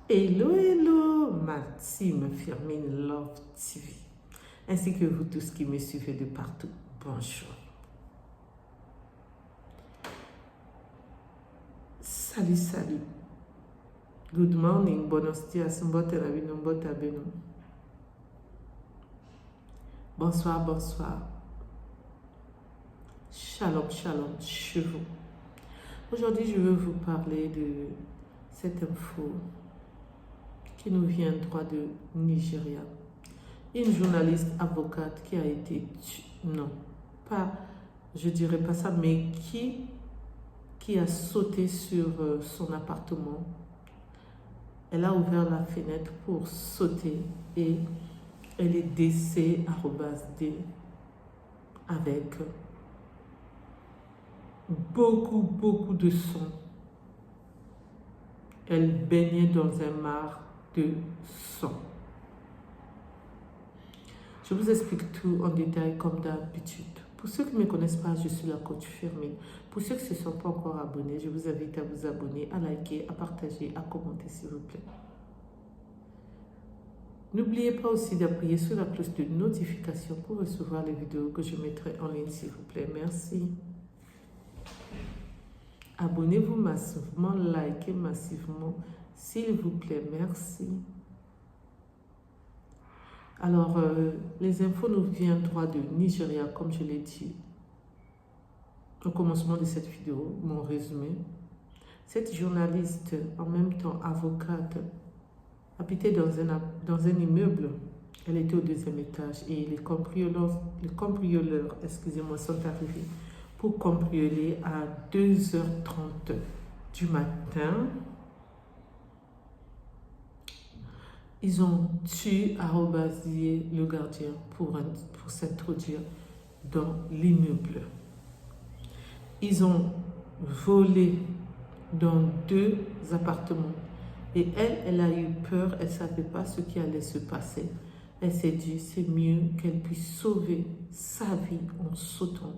Hello, hello, ma team Firmin Love TV, ainsi que vous tous qui me suivez de partout. Bonjour. Salut, salut. Good morning, buenos dias, bonsoir, bonsoir. Shalom, shalom, chevaux. Aujourd'hui, je veux vous parler de cette info qui nous vient droit de Nigeria. Une journaliste avocate qui a été tuée, non, pas, je dirais pas ça, mais qui a sauté sur son appartement. Elle a ouvert la fenêtre pour sauter et elle est décédée avec beaucoup de sang. Elle baignait dans un mar de sang. Je vous explique tout en détail comme d'habitude. Pour ceux qui ne me connaissent pas, je suis la coach Firmin. Pour ceux qui ne se sont pas encore abonnés, je vous invite à vous abonner, à liker, à partager, à commenter s'il vous plaît. N'oubliez pas aussi d'appuyer sur la cloche de notification pour recevoir les vidéos que je mettrai en ligne s'il vous plaît. Merci. Abonnez-vous massivement, likez massivement s'il vous plaît. Merci. Alors, les infos nous viennent droit de Nigeria, comme je l'ai dit au commencement de cette vidéo, mon résumé. Cette journaliste, en même temps avocate, habitait dans un immeuble. Elle était au 2e étage et les cambrioleurs, excusez-moi, sont arrivés pour cambrioler à 2h30 du matin. Ils ont tué le gardien pour s'introduire dans l'immeuble. Ils ont volé dans 2 appartements. Et elle a eu peur, elle ne savait pas ce qui allait se passer. Elle s'est dit, c'est mieux qu'elle puisse sauver sa vie en sautant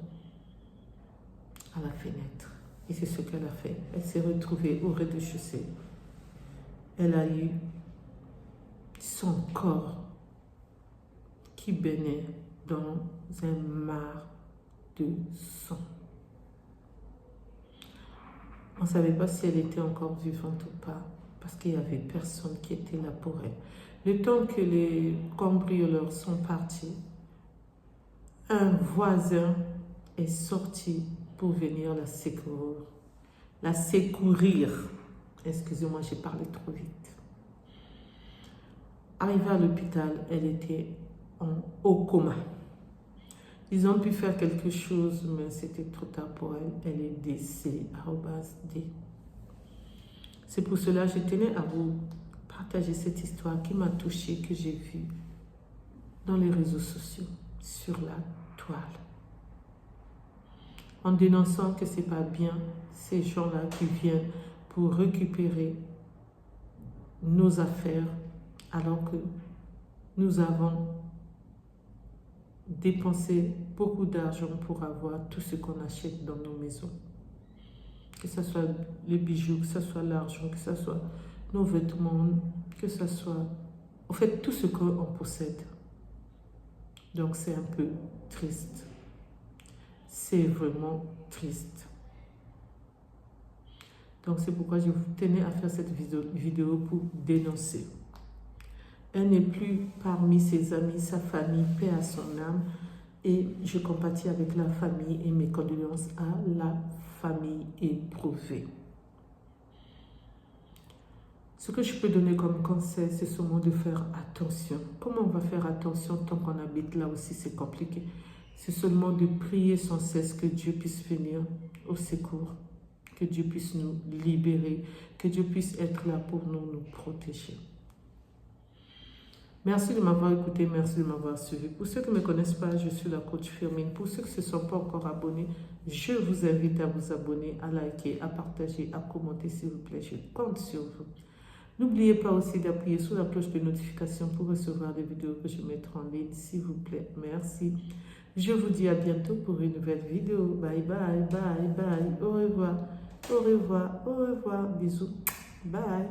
à la fenêtre. Et c'est ce qu'elle a fait. Elle s'est retrouvée au rez-de-chaussée. Elle a eu son corps qui baignait dans un mar de sang. On ne savait pas si elle était encore vivante ou pas, parce qu'il n'y avait personne qui était là pour elle. Le temps que les cambrioleurs sont partis, un voisin est sorti pour venir la secourir. Excusez-moi, j'ai parlé trop vite. Arrivée à l'hôpital, elle était au coma. Ils ont pu faire quelque chose, mais c'était trop tard pour elle. Elle est décédée à Obasdé. C'est pour cela que je tenais à vous partager cette histoire qui m'a touchée, que j'ai vue dans les réseaux sociaux, sur la toile. En dénonçant que ce n'est pas bien ces gens-là qui viennent pour récupérer nos affaires, alors que nous avons dépensé beaucoup d'argent pour avoir tout ce qu'on achète dans nos maisons. Que ce soit les bijoux, que ce soit l'argent, que ce soit nos vêtements, que ce soit, en fait, tout ce qu'on possède. Donc c'est un peu triste. C'est vraiment triste. Donc c'est pourquoi je vous tenais à faire cette vidéo pour dénoncer. Elle n'est plus parmi ses amis, sa famille, paix à son âme. Et je compatis avec la famille et mes condoléances à la famille éprouvée. Ce que je peux donner comme conseil, c'est seulement de faire attention. Comment on va faire attention tant qu'on habite là aussi, c'est compliqué. C'est seulement de prier sans cesse que Dieu puisse venir au secours, que Dieu puisse nous libérer, que Dieu puisse être là pour nous protéger. Merci de m'avoir écouté, merci de m'avoir suivi. Pour ceux qui ne me connaissent pas, je suis la coach Firmin. Pour ceux qui ne se sont pas encore abonnés, je vous invite à vous abonner, à liker, à partager, à commenter s'il vous plaît. Je compte sur vous. N'oubliez pas aussi d'appuyer sur la cloche de notification pour recevoir les vidéos que je mettrai en ligne, s'il vous plaît. Merci. Je vous dis à bientôt pour une nouvelle vidéo. Bye bye, bye bye. Au revoir, au revoir, au revoir. Bisous. Bye.